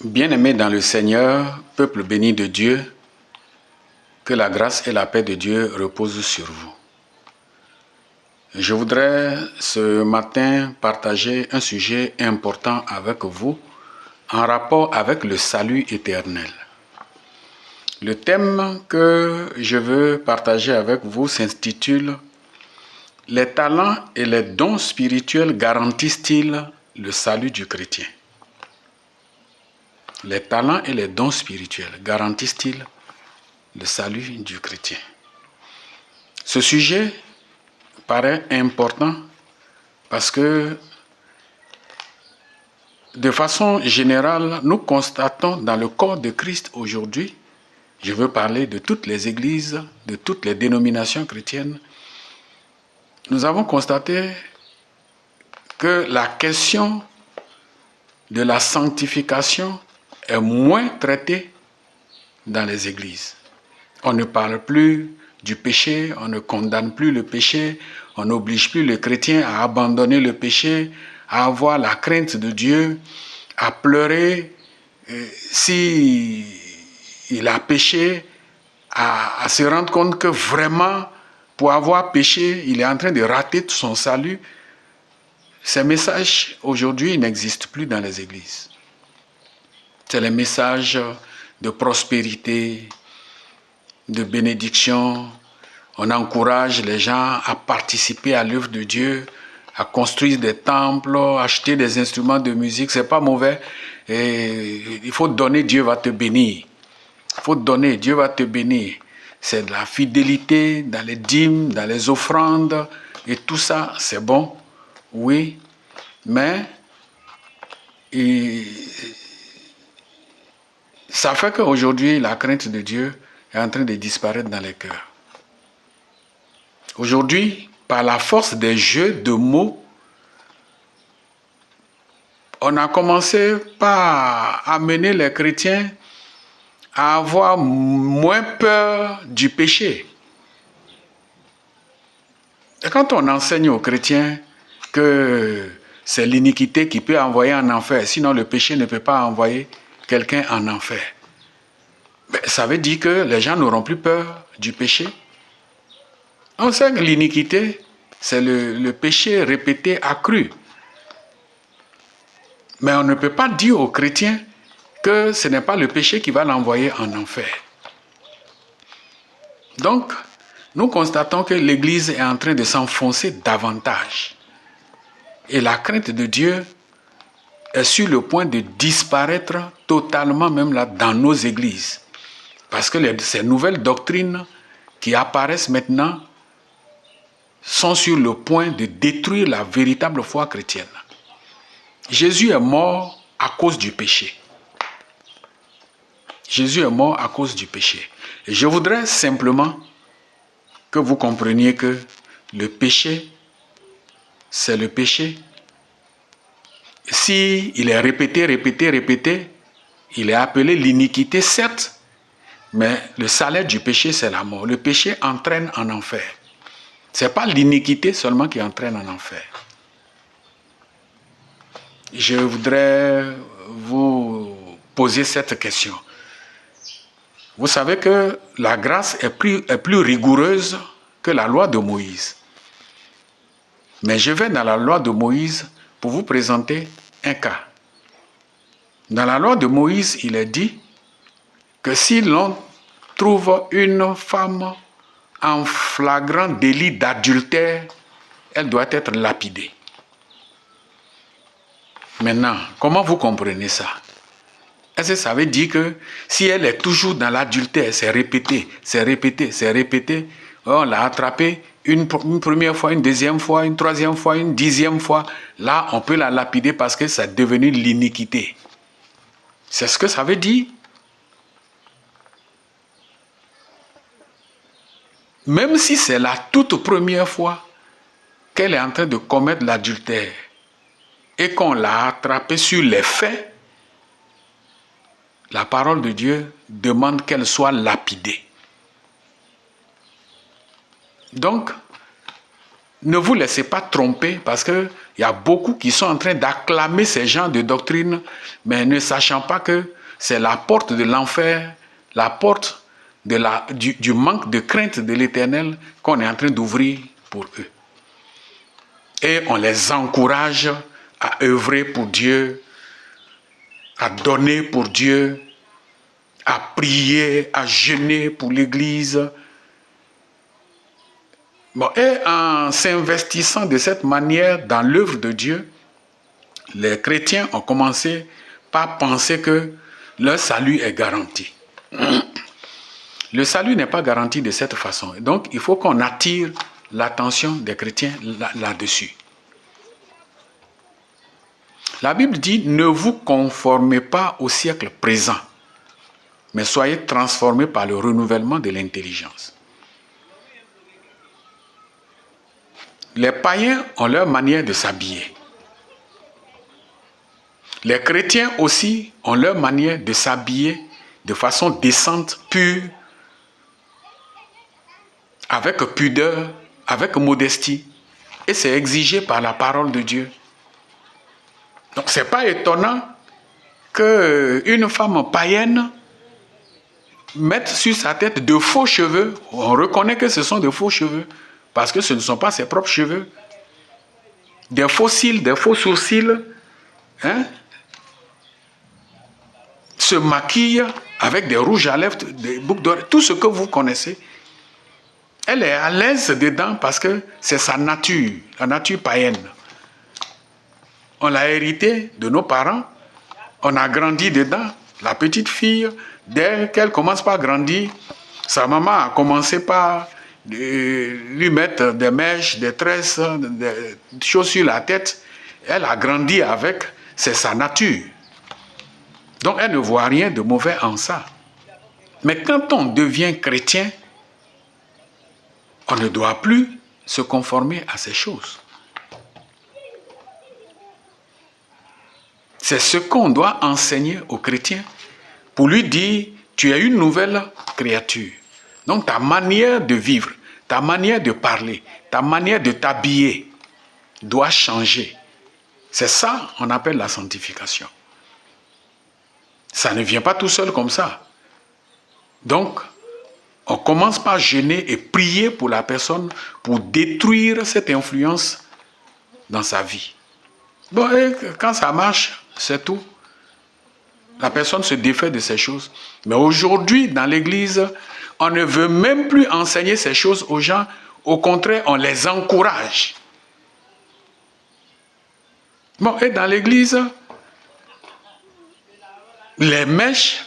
Bien-aimés dans le Seigneur, peuple béni de Dieu, que la grâce et la paix de Dieu reposent sur vous. Je voudrais ce matin partager un sujet important avec vous en rapport avec le salut éternel. Le thème que je veux partager avec vous s'intitule « Les talents et les dons spirituels garantissent-ils le salut du chrétien ?» Les talents et les dons spirituels garantissent-ils le salut du chrétien? Ce sujet paraît important parce que de façon générale, nous constatons dans le corps de Christ aujourd'hui, je veux parler de toutes les églises, de toutes les dénominations chrétiennes, nous avons constaté que la question de la sanctification est moins traitée dans les églises. On ne parle plus du péché, on ne condamne plus le péché, on n'oblige plus le chrétien à abandonner le péché, à avoir la crainte de Dieu, à pleurer si il a péché, à se rendre compte que vraiment, pour avoir péché, il est en train de rater son salut. Ces messages, aujourd'hui, n'existent plus dans les églises. C'est les messages de prospérité, de bénédiction. On encourage les gens à participer à l'œuvre de Dieu, à construire des temples, acheter des instruments de musique. C'est pas mauvais. Et il faut donner, Dieu va te bénir. Il faut donner, Dieu va te bénir. C'est de la fidélité dans les dîmes, dans les offrandes, et tout ça, c'est bon, oui, mais ça fait qu'aujourd'hui, la crainte de Dieu est en train de disparaître dans les cœurs. Aujourd'hui, par la force des jeux de mots, on a commencé par amener les chrétiens à avoir moins peur du péché. Et quand on enseigne aux chrétiens que c'est l'iniquité qui peut envoyer en enfer, sinon le péché ne peut pas envoyer quelqu'un en enfer, ça veut dire que les gens n'auront plus peur du péché. On sait que l'iniquité, c'est le péché répété accru. Mais on ne peut pas dire aux chrétiens que ce n'est pas le péché qui va l'envoyer en enfer. Donc, nous constatons que l'Église est en train de s'enfoncer davantage. Et la crainte de Dieu est sur le point de disparaître totalement, même là, dans nos églises. Parce que ces nouvelles doctrines qui apparaissent maintenant sont sur le point de détruire la véritable foi chrétienne. Jésus est mort à cause du péché. Jésus est mort à cause du péché. Et je voudrais simplement que vous compreniez que le péché, c'est le péché. Si il est répété, il est appelé l'iniquité, certes, mais le salaire du péché, c'est la mort. Le péché entraîne en enfer. Ce n'est pas l'iniquité seulement qui entraîne en enfer. Je voudrais vous poser cette question. Vous savez que la grâce est plus rigoureuse que la loi de Moïse. Mais je vais dans la loi de Moïse pour vous présenter un cas. Dans la loi de Moïse, il est dit que si l'on trouve une femme en flagrant délit d'adultère, elle doit être lapidée. Maintenant, comment vous comprenez ça? Est-ce que ça veut dire que si elle est toujours dans l'adultère, c'est répété, on l'a attrapée une première fois, une deuxième fois, une troisième fois, une 10e fois, là on peut la lapider parce que c'est devenu l'iniquité. C'est ce que ça veut dire. Même si c'est la toute première fois qu'elle est en train de commettre l'adultère et qu'on l'a attrapée sur les faits, la parole de Dieu demande qu'elle soit lapidée. Donc, ne vous laissez pas tromper parce qu'il Il y a beaucoup qui sont en train d'acclamer ces genres de doctrines, mais ne sachant pas que c'est la porte de l'enfer, la porte du manque de crainte de l'Éternel qu'on est en train d'ouvrir pour eux. Et on les encourage à œuvrer pour Dieu, à donner pour Dieu, à prier, à jeûner pour l'Église. Bon, et en s'investissant de cette manière dans l'œuvre de Dieu, les chrétiens ont commencé par penser que leur salut est garanti. Le salut n'est pas garanti de cette façon. Donc, il faut qu'on attire l'attention des chrétiens là-dessus. La Bible dit, ne vous conformez pas au siècle présent, mais soyez transformés par le renouvellement de l'intelligence. Les païens ont leur manière de s'habiller. Les chrétiens aussi ont leur manière de s'habiller de façon décente, pure, avec pudeur, avec modestie. Et c'est exigé par la parole de Dieu. Donc ce n'est pas étonnant qu'une femme païenne mette sur sa tête de faux cheveux. On reconnaît que ce sont de faux cheveux, parce que ce ne sont pas ses propres cheveux. Des faux cils, des faux sourcils, hein? Se maquille avec des rouges à lèvres, des boucles d'oreilles, tout ce que vous connaissez. Elle est à l'aise dedans parce que c'est sa nature, la nature païenne. On l'a hérité de nos parents, on a grandi dedans. La petite fille, dès qu'elle commence par grandir, sa maman a commencé par lui mettre des mèches, des tresses, des choses sur la tête. Elle a grandi avec, c'est sa nature. Donc elle ne voit rien de mauvais en ça. Mais quand on devient chrétien, on ne doit plus se conformer à ces choses. C'est ce qu'on doit enseigner aux chrétiens pour lui dire, tu es une nouvelle créature. Donc ta manière de vivre, ta manière de parler, ta manière de t'habiller doit changer. C'est ça qu'on appelle la sanctification. Ça ne vient pas tout seul comme ça. Donc, on commence par jeûner et prier pour la personne pour détruire cette influence dans sa vie. Bon, et quand ça marche, c'est tout. La personne se défait de ces choses. Mais aujourd'hui, dans l'église, on ne veut même plus enseigner ces choses aux gens. Au contraire, on les encourage. Bon, et dans l'église, les mèches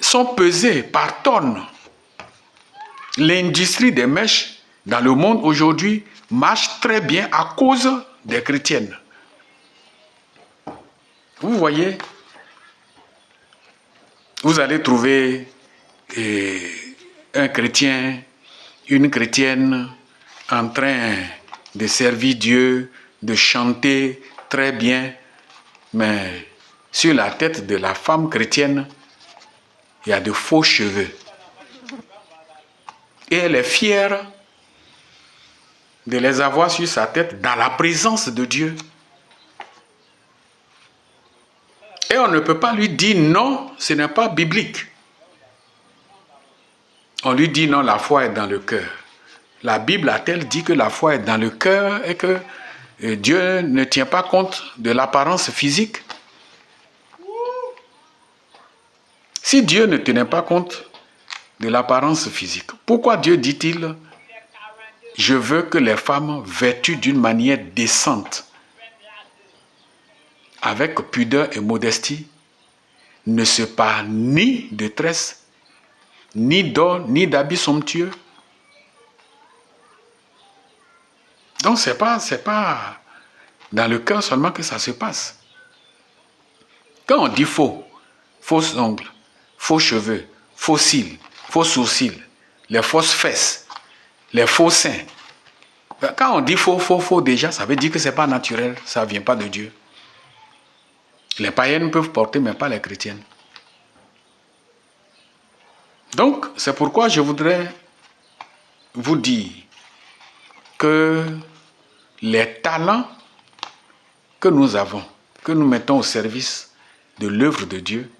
sont pesées par tonnes. L'industrie des mèches dans le monde aujourd'hui marche très bien à cause des chrétiennes. Vous voyez, vous allez trouver un chrétien, une chrétienne en train de servir Dieu, de chanter très bien, mais sur la tête de la femme chrétienne, il y a de faux cheveux. Et elle est fière de les avoir sur sa tête dans la présence de Dieu. Et on ne peut pas lui dire non, ce n'est pas biblique. On lui dit non, la foi est dans le cœur. La Bible a-t-elle dit que la foi est dans le cœur et que Dieu ne tient pas compte de l'apparence physique? Si Dieu ne tenait pas compte de l'apparence physique, pourquoi Dieu dit-il « Je veux que les femmes vêtues d'une manière décente, avec pudeur et modestie, ne se parent ni de tresses, ni d'or, ni d'habits somptueux ». Donc c'est pas dans le cœur seulement que ça se passe. Quand on dit faux, faux ongles, faux cheveux, faux cils, faux sourcils, les fausses fesses, les faux seins. Quand on dit faux, déjà, ça veut dire que ce n'est pas naturel, ça ne vient pas de Dieu. Les païennes peuvent porter, mais pas les chrétiennes. Donc, c'est pourquoi je voudrais vous dire que les talents que nous avons, que nous mettons au service de l'œuvre de Dieu,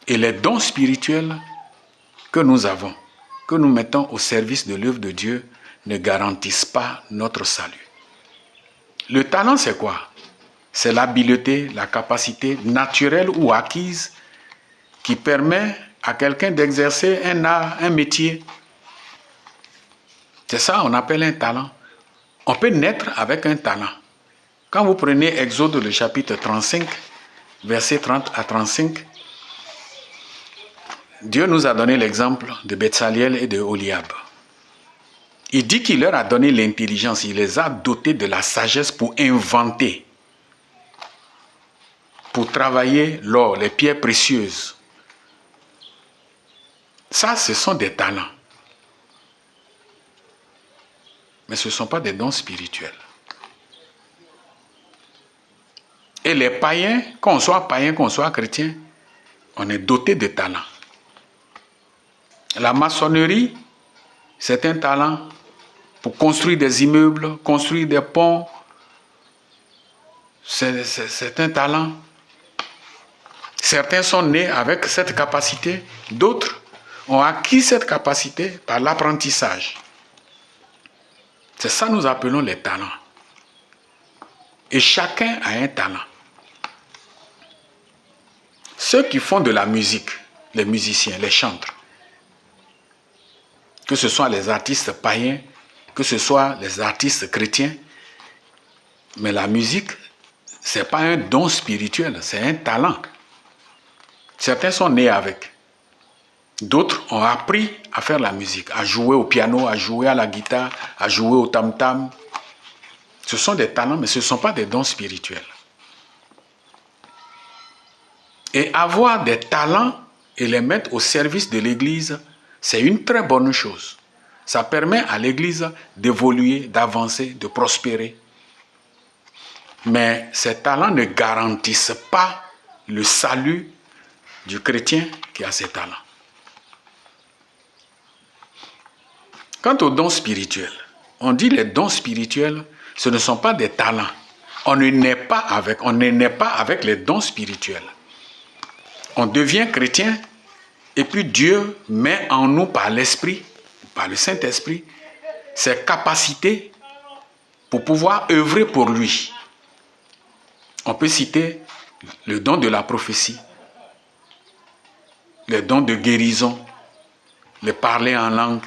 et les dons spirituels que nous avons, que nous mettons au service de l'œuvre de Dieu, ne garantissent pas notre salut. Le talent, c'est quoi? C'est l'habileté, la capacité naturelle ou acquise qui permet à quelqu'un d'exercer un art, un métier. C'est ça qu'on appelle un talent. On peut naître avec un talent. Quand vous prenez Exode, le chapitre 35, versets 30 à 35, Dieu nous a donné l'exemple de Betsaliel et de Oliab. Il dit qu'il leur a donné l'intelligence, il les a dotés de la sagesse pour inventer, pour travailler l'or, les pierres précieuses. Ça, ce sont des talents. Mais ce ne sont pas des dons spirituels. Et les païens, qu'on soit chrétien, on est doté de talents. La maçonnerie, c'est un talent pour construire des immeubles, construire des ponts. C'est un talent. Certains sont nés avec cette capacité, d'autres ont acquis cette capacité par l'apprentissage. C'est ça que nous appelons les talents. Et chacun a un talent. Ceux qui font de la musique, les musiciens, les chantres, que ce soit les artistes païens, que ce soit les artistes chrétiens, mais la musique, ce n'est pas un don spirituel, c'est un talent. Certains sont nés avec. D'autres ont appris à faire la musique, à jouer au piano, à jouer à la guitare, à jouer au tam-tam. Ce sont des talents, mais ce ne sont pas des dons spirituels. Et avoir des talents et les mettre au service de l'Église, c'est une très bonne chose. Ça permet à l'Église d'évoluer, d'avancer, de prospérer. Mais ces talents ne garantissent pas le salut du chrétien qui a ces talents. Quant aux dons spirituels, on dit les dons spirituels, ce ne sont pas des talents. On ne naît pas avec les dons spirituels. On devient chrétien et puis Dieu met en nous par l'Esprit, par le Saint-Esprit, ses capacités pour pouvoir œuvrer pour lui. On peut citer le don de la prophétie, les dons de guérison, le parler en langue.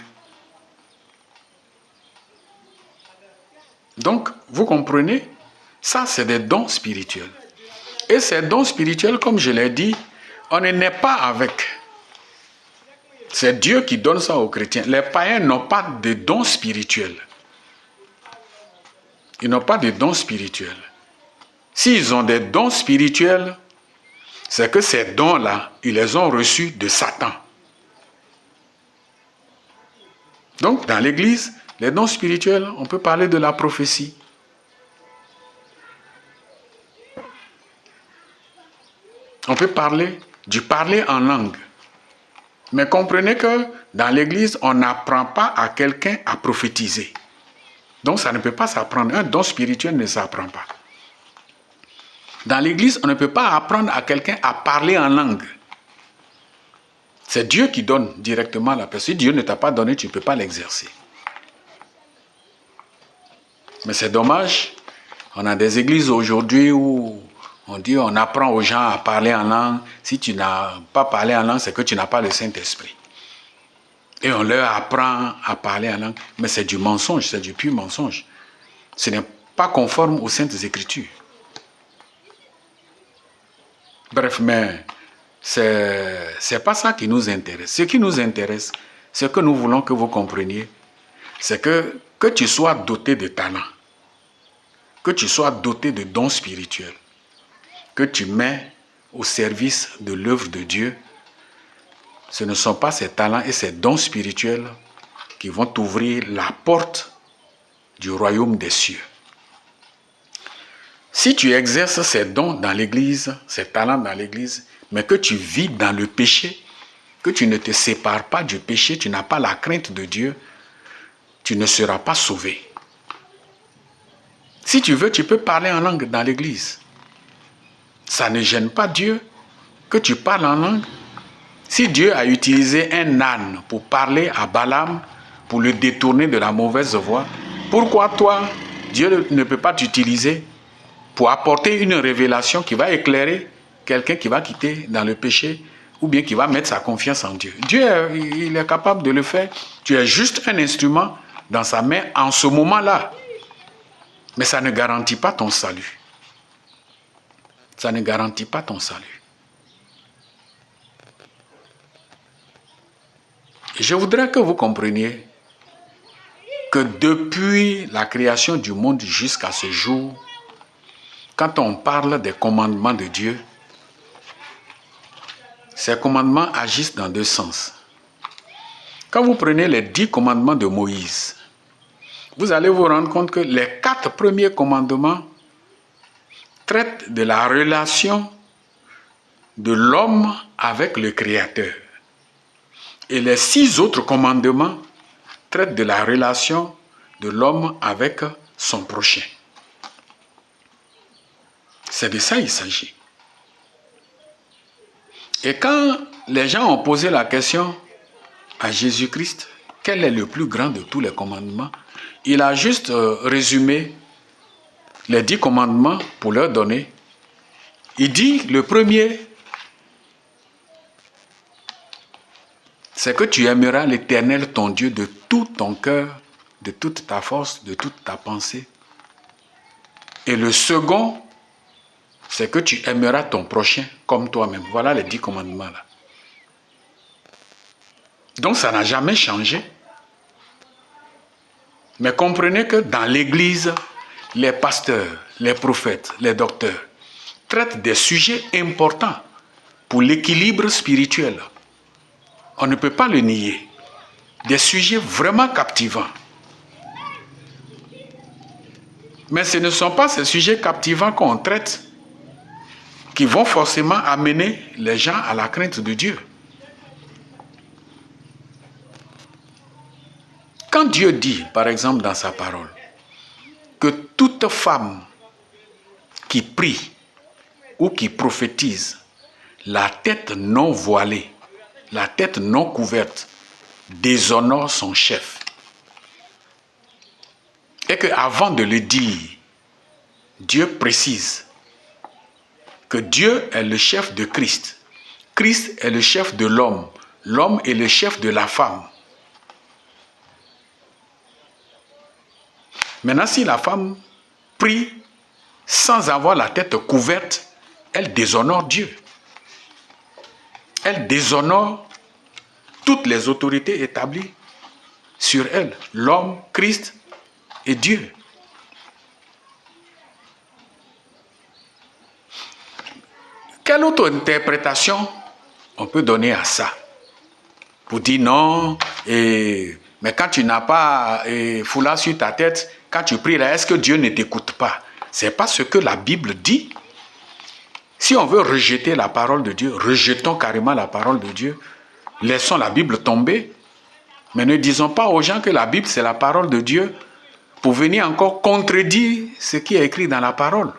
Donc, vous comprenez, ça c'est des dons spirituels. Et ces dons spirituels, comme je l'ai dit, on ne naît pas avec. C'est Dieu qui donne ça aux chrétiens. Les païens n'ont pas de dons spirituels. Ils n'ont pas de dons spirituels. S'ils ont des dons spirituels, c'est que ces dons-là, ils les ont reçus de Satan. Donc, dans l'Église, les dons spirituels, on peut parler de la prophétie. On peut parler du parler en langue. Mais comprenez que dans l'Église, on n'apprend pas à quelqu'un à prophétiser. Donc, ça ne peut pas s'apprendre. Un don spirituel ne s'apprend pas. Dans l'Église, on ne peut pas apprendre à quelqu'un à parler en langue. C'est Dieu qui donne directement la personne. Si Dieu ne t'a pas donné, tu ne peux pas l'exercer. Mais c'est dommage. On a des églises aujourd'hui où on dit on apprend aux gens à parler en langue. Si tu n'as pas parlé en langue, c'est que tu n'as pas le Saint-Esprit. Et on leur apprend à parler en langue. Mais c'est du mensonge, c'est du pur mensonge. Ce n'est pas conforme aux Saintes Écritures. Bref, mais c'est pas ça qui nous intéresse. Ce qui nous intéresse, ce que nous voulons que vous compreniez, c'est que tu sois doté de talent, que tu sois doté de dons spirituels, que tu mets au service de l'œuvre de Dieu, ce ne sont pas ces talents et ces dons spirituels qui vont t'ouvrir la porte du royaume des cieux. Si tu exerces ces dons dans l'Église, ces talents dans l'Église, mais que tu vis dans le péché, que tu ne te sépares pas du péché, tu n'as pas la crainte de Dieu, tu ne seras pas sauvé. Si tu veux, tu peux parler en langue dans l'église. Ça ne gêne pas Dieu que tu parles en langue. Si Dieu a utilisé un âne pour parler à Balaam, pour le détourner de la mauvaise voie, pourquoi toi, Dieu ne peut pas t'utiliser pour apporter une révélation qui va éclairer quelqu'un qui va quitter dans le péché ou bien qui va mettre sa confiance en Dieu? Dieu, il est capable de le faire. Tu es juste un instrument dans sa main en ce moment-là. Mais ça ne garantit pas ton salut. Ça ne garantit pas ton salut. Je voudrais que vous compreniez que depuis la création du monde jusqu'à ce jour, quand on parle des commandements de Dieu, ces commandements agissent dans deux sens. Quand vous prenez les 10 commandements de Moïse, vous allez vous rendre compte que les 4 premiers commandements traitent de la relation de l'homme avec le Créateur. Et les 6 autres commandements traitent de la relation de l'homme avec son prochain. C'est de ça qu'il s'agit. Et quand les gens ont posé la question à Jésus-Christ, quel est le plus grand de tous les commandements? Il a juste résumé les 10 commandements pour leur donner. Il dit, le premier, c'est que tu aimeras l'Éternel, ton Dieu, de tout ton cœur, de toute ta force, de toute ta pensée. Et le second, c'est que tu aimeras ton prochain comme toi-même. Voilà les 10 commandements là. Donc ça n'a jamais changé. Mais comprenez que dans l'Église, les pasteurs, les prophètes, les docteurs traitent des sujets importants pour l'équilibre spirituel. On ne peut pas le nier. Des sujets vraiment captivants. Mais ce ne sont pas ces sujets captivants qu'on traite qui vont forcément amener les gens à la crainte de Dieu. Quand Dieu dit, par exemple dans sa parole, que toute femme qui prie ou qui prophétise, la tête non voilée, la tête non couverte, déshonore son chef. Et qu'avant de le dire, Dieu précise que Dieu est le chef de Christ. Christ est le chef de l'homme. L'homme est le chef de la femme. Maintenant, si la femme prie sans avoir la tête couverte, elle déshonore Dieu. Elle déshonore toutes les autorités établies sur elle, l'homme, Christ et Dieu. Quelle autre interprétation on peut donner à ça? Pour dire non, mais quand tu n'as pas foulard sur ta tête, quand tu pries là, est-ce que Dieu ne t'écoute pas? C'est pas ce que la Bible dit. Si on veut rejeter la parole de Dieu, rejetons carrément la parole de Dieu. Laissons la Bible tomber. Mais ne disons pas aux gens que la Bible, c'est la parole de Dieu pour venir encore contredire ce qui est écrit dans la parole.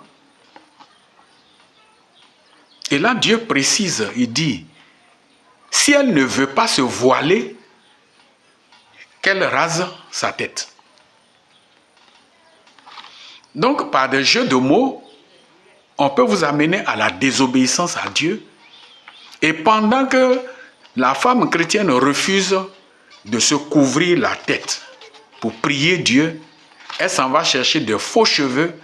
Et là, Dieu précise, il dit, si elle ne veut pas se voiler, qu'elle rase sa tête. Donc, par des jeux de mots, on peut vous amener à la désobéissance à Dieu. Et pendant que la femme chrétienne refuse de se couvrir la tête pour prier Dieu, elle s'en va chercher de faux cheveux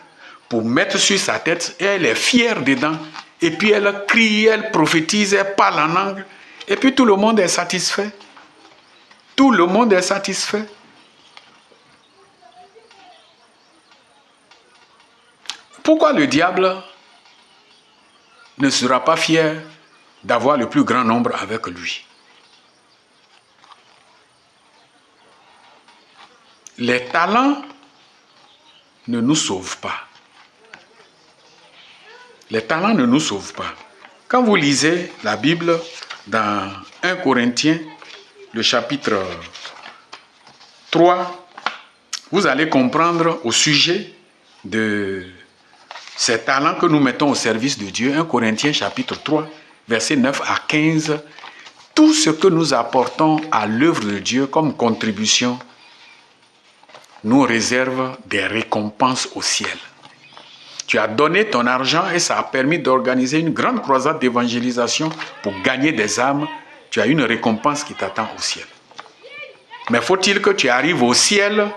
pour mettre sur sa tête et elle est fière dedans. Et puis elle crie, elle prophétise, elle parle en langue. Et puis tout le monde est satisfait. Tout le monde est satisfait. Pourquoi le diable ne sera pas fier d'avoir le plus grand nombre avec lui? Les talents ne nous sauvent pas. Les talents ne nous sauvent pas. Quand vous lisez la Bible dans 1 Corinthiens, le chapitre 3, vous allez comprendre au sujet de ces talents que nous mettons au service de Dieu, 1 Corinthiens chapitre 3, versets 9 à 15, tout ce que nous apportons à l'œuvre de Dieu comme contribution nous réserve des récompenses au ciel. Tu as donné ton argent et ça a permis d'organiser une grande croisade d'évangélisation pour gagner des âmes. Tu as une récompense qui t'attend au ciel. Mais faut-il que tu arrives au ciel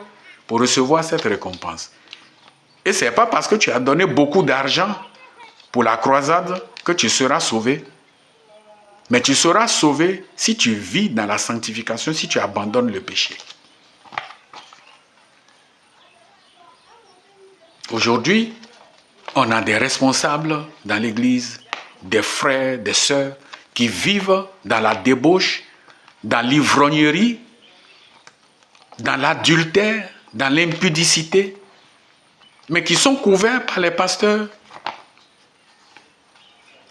pour recevoir cette récompense? Et ce n'est pas parce que tu as donné beaucoup d'argent pour la croisade que tu seras sauvé. Mais tu seras sauvé si tu vis dans la sanctification, si tu abandonnes le péché. Aujourd'hui, on a des responsables dans l'Église, des frères, des sœurs, qui vivent dans la débauche, dans l'ivrognerie, dans l'adultère, dans l'impudicité, mais qui sont couverts par les pasteurs.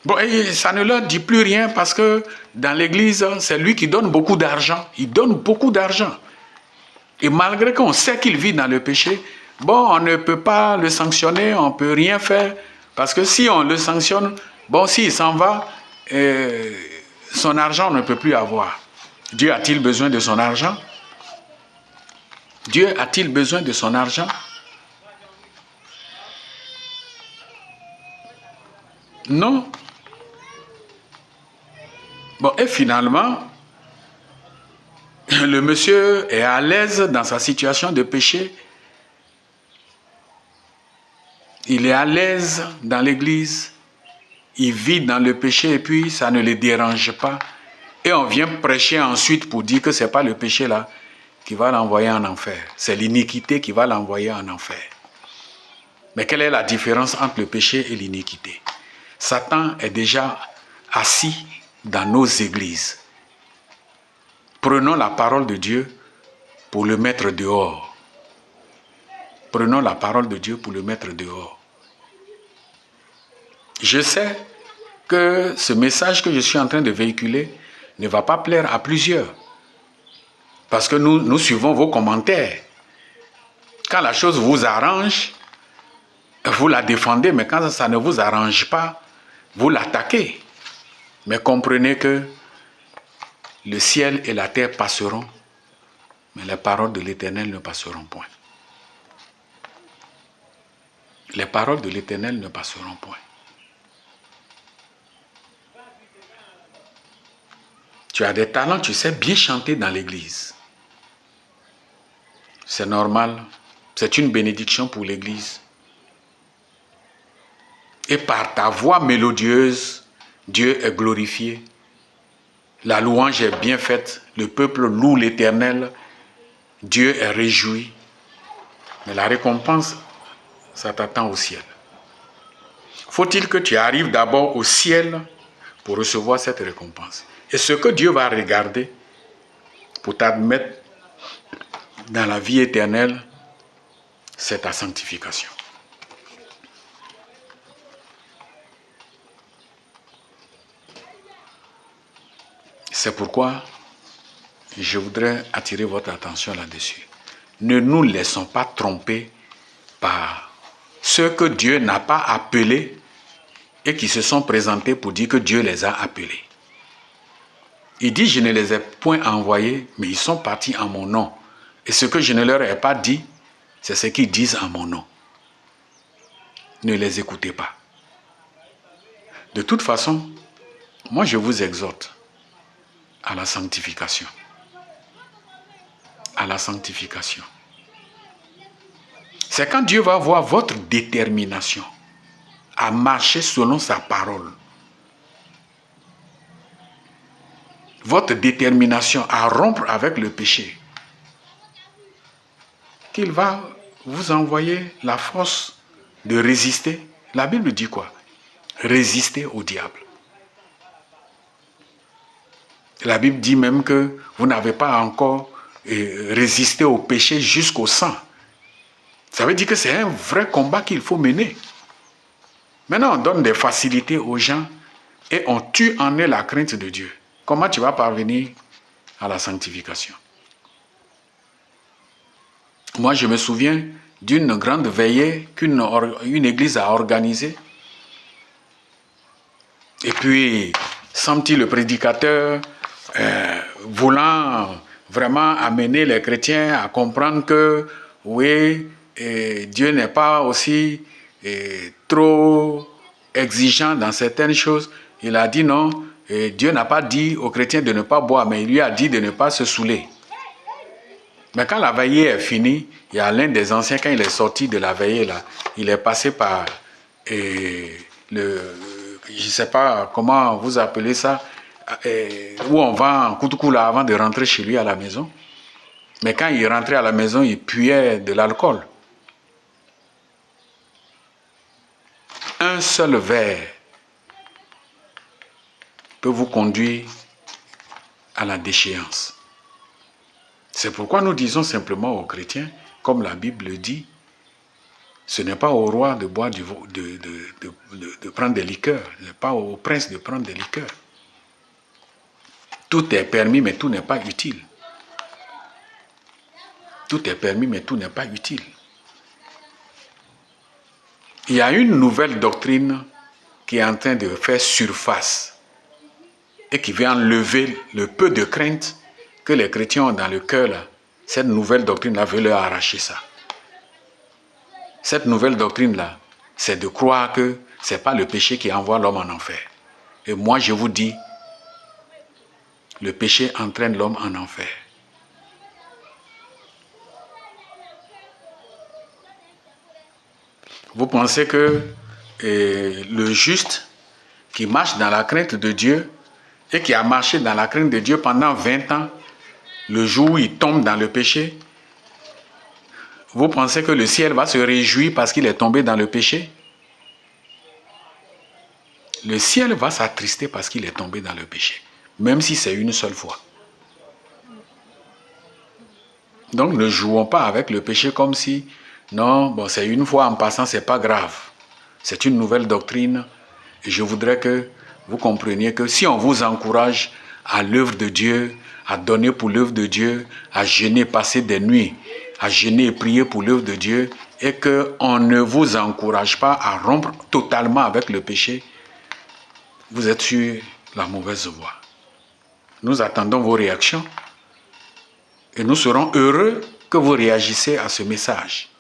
Bon, et ça ne leur dit plus rien parce que dans l'Église, c'est lui qui donne beaucoup d'argent. Il donne beaucoup d'argent. Et malgré qu'on sait qu'il vit dans le péché, bon, on ne peut pas le sanctionner, on ne peut rien faire. Parce que si on le sanctionne, bon, s'il s'en va, son argent on ne peut plus avoir. Dieu a-t-il besoin de son argent? Dieu a-t-il besoin de son argent? Non. Bon, et finalement, le monsieur est à l'aise dans sa situation de péché. Il est à l'aise dans l'église. Il vit dans le péché et puis ça ne le dérange pas. Et on vient prêcher ensuite pour dire que ce n'est pas le péché là qui va l'envoyer en enfer. C'est l'iniquité qui va l'envoyer en enfer. Mais quelle est la différence entre le péché et l'iniquité? Satan est déjà assis dans nos églises. Prenons la parole de Dieu pour le mettre dehors. Prenons la parole de Dieu pour le mettre dehors. Je sais que ce message que je suis en train de véhiculer ne va pas plaire à plusieurs. Parce que nous suivons vos commentaires. Quand la chose vous arrange, vous la défendez, mais quand ça ne vous arrange pas, vous l'attaquez. Mais comprenez que le ciel et la terre passeront, mais les paroles de l'Éternel ne passeront point. Les paroles de l'Éternel ne passeront point. Tu as des talents, tu sais bien chanter dans l'église. C'est normal, c'est une bénédiction pour l'église. Et par ta voix mélodieuse, Dieu est glorifié. La louange est bien faite, le peuple loue l'Éternel, Dieu est réjoui. Mais la récompense, ça t'attend au ciel. Faut-il que tu arrives d'abord au ciel pour recevoir cette récompense? Et ce que Dieu va regarder pour t'admettre dans la vie éternelle, c'est ta sanctification. C'est pourquoi je voudrais attirer votre attention là-dessus. Ne nous laissons pas tromper par ceux que Dieu n'a pas appelés et qui se sont présentés pour dire que Dieu les a appelés. Il dit, je ne les ai point envoyés, mais ils sont partis en mon nom. Et ce que je ne leur ai pas dit, c'est ce qu'ils disent en mon nom. Ne les écoutez pas. De toute façon, moi je vous exhorte à la sanctification. À la sanctification. C'est quand Dieu va voir votre détermination à marcher selon sa parole, votre détermination à rompre avec le péché, qu'il va vous envoyer la force de résister. La Bible dit quoi? Résister au diable. La Bible dit même que vous n'avez pas encore résisté au péché jusqu'au sang. Ça veut dire que c'est un vrai combat qu'il faut mener. Maintenant, on donne des facilités aux gens et on tue en eux la crainte de Dieu. Comment tu vas parvenir à la sanctification? Moi, je me souviens d'une grande veillée qu'une église a organisée. Et puis, semble-t-il le prédicateur voulant vraiment amener les chrétiens à comprendre que, oui, Dieu n'est pas aussi trop exigeant dans certaines choses. Il a dit non, Dieu n'a pas dit aux chrétiens de ne pas boire, mais il lui a dit de ne pas se saouler. Mais quand la veillée est finie, il y a l'un des anciens, quand il est sorti de la veillée, là, il est passé par je ne sais pas comment vous appelez ça, où on va en Koutoukula avant de rentrer chez lui à la maison. Mais quand il rentrait à la maison, il puait de l'alcool. Un seul verre peut vous conduire à la déchéance. C'est pourquoi nous disons simplement aux chrétiens, comme la Bible le dit, ce n'est pas au roi de boire de prendre des liqueurs, ce n'est pas au prince de prendre des liqueurs. Tout est permis, mais tout n'est pas utile. Tout est permis, mais tout n'est pas utile. Il y a une nouvelle doctrine qui est en train de faire surface et qui vient enlever le peu de crainte que les chrétiens ont dans le cœur. Là. Cette nouvelle doctrine-là veut leur arracher ça. Cette nouvelle doctrine-là, c'est de croire que ce n'est pas le péché qui envoie l'homme en enfer. Et moi, je vous dis, le péché entraîne l'homme en enfer. Vous pensez que le juste qui marche dans la crainte de Dieu et qui a marché dans la crainte de Dieu pendant 20 ans, le jour où il tombe dans le péché, vous pensez que le ciel va se réjouir parce qu'il est tombé dans le péché? Le ciel va s'attrister parce qu'il est tombé dans le péché, même si c'est une seule fois. Donc ne jouons pas avec le péché comme si, non, bon, c'est une fois en passant, c'est pas grave. C'est une nouvelle doctrine et je voudrais que vous compreniez que si on vous encourage à l'œuvre de Dieu, à donner pour l'œuvre de Dieu, à jeûner, passer des nuits, à jeûner et prier pour l'œuvre de Dieu, et qu'on ne vous encourage pas à rompre totalement avec le péché, vous êtes sur la mauvaise voie. Nous attendons vos réactions et nous serons heureux que vous réagissez à ce message.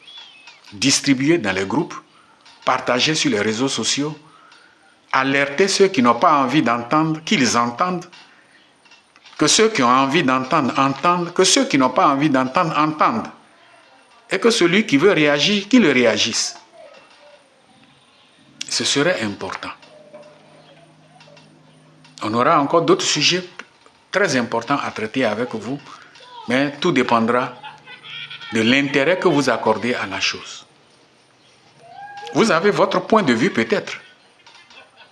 Distribuez dans les groupes, partagez sur les réseaux sociaux, alertez ceux qui n'ont pas envie d'entendre, qu'ils entendent, que ceux qui ont envie d'entendre, entendent, que ceux qui n'ont pas envie d'entendre, entendent. Et que celui qui veut réagir, qu'il réagisse. Ce serait important. On aura encore d'autres sujets très importants à traiter avec vous, mais tout dépendra de l'intérêt que vous accordez à la chose. Vous avez votre point de vue peut-être,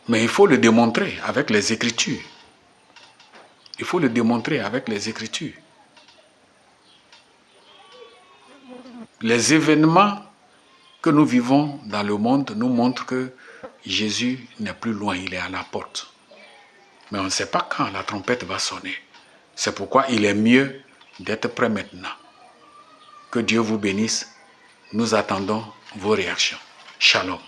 mais il faut le démontrer avec les Écritures. Il faut le démontrer avec les Écritures. Les événements que nous vivons dans le monde nous montrent que Jésus n'est plus loin, il est à la porte. Mais on ne sait pas quand la trompette va sonner. C'est pourquoi il est mieux d'être prêt maintenant. Que Dieu vous bénisse. Nous attendons vos réactions. Shalom.